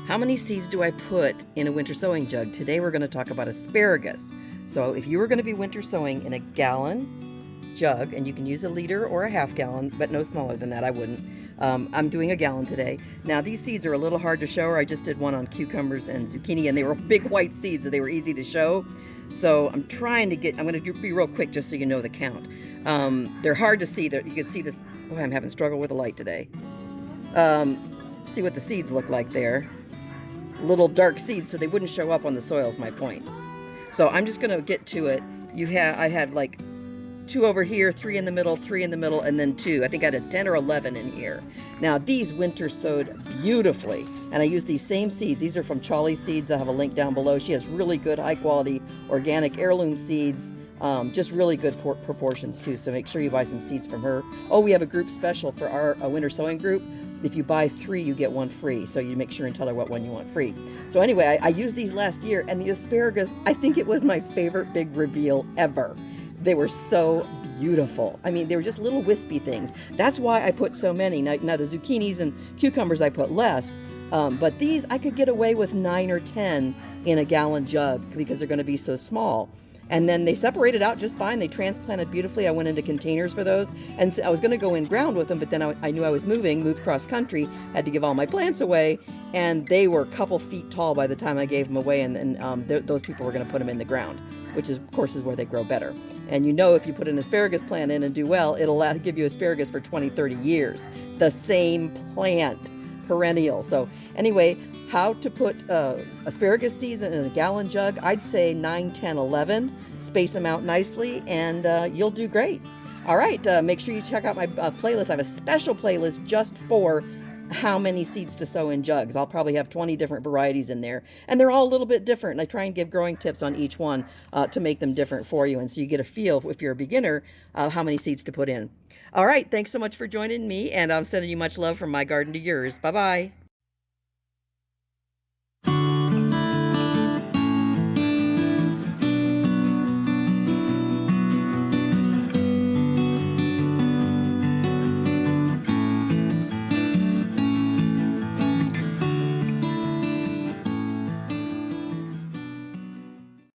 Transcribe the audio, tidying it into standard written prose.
How many seeds do I put in a winter sowing jug? Today we're going to talk about asparagus. So if you were going to be winter sowing in a gallon jug, and you can use a liter or a half gallon, but no smaller than that, I wouldn't. I'm doing a gallon today. Now these seeds are a little hard to show. I just did one on cucumbers and zucchini, and they were big white seeds, so they were easy to show. So I'm going to be real quick just so you know the count. They're hard to see. You can see this. Oh, I'm having struggle with the light today. See what the seeds look like there. Little dark seeds, so they wouldn't show up on the soil is my point. So I'm just going to get to it. I had like 2 over here, 3 in the middle, 3 in the middle, and then 2. I think I had 10 or 11 in here. Now these winter sowed beautifully, and I used these same seeds. These are from Charlie's Seeds. I have a link down below. She has really good, high quality, organic heirloom seeds. Just really good proportions too, so make sure you buy some seeds from her. Oh, we have a group special for our winter sowing group. If you buy 3, you get 1 free, so you make sure and tell her what one you want free. So anyway, I used these last year, and the asparagus, I think it was my favorite big reveal ever. They were so beautiful. I mean, they were just little wispy things. That's why I put so many. Now the zucchinis and cucumbers I put less, but these I could get away with 9 or 10 in a gallon jug because they're going to be so small. And then they separated out just fine. They transplanted beautifully. I went into containers for those. And so I was going to go in ground with them, but then I knew I was moved cross country, had to give all my plants away. And they were a couple feet tall by the time I gave them away. And those people were going to put them in the ground, which is, of course, is where they grow better. And you know, if you put an asparagus plant in and do well, it'll give you asparagus for 20, 30 years. The same plant, perennial. So anyway, how to put asparagus seeds in a gallon jug? I'd say 9, 10, 11. Space them out nicely, and you'll do great. All right, make sure you check out my playlist. I have a special playlist just for how many seeds to sow in jugs. I'll probably have 20 different varieties in there, and they're all a little bit different. And I try and give growing tips on each one to make them different for you, and so you get a feel, if you're a beginner, how many seeds to put in. All right, thanks so much for joining me, and I'm sending you much love from my garden to yours. Bye-bye.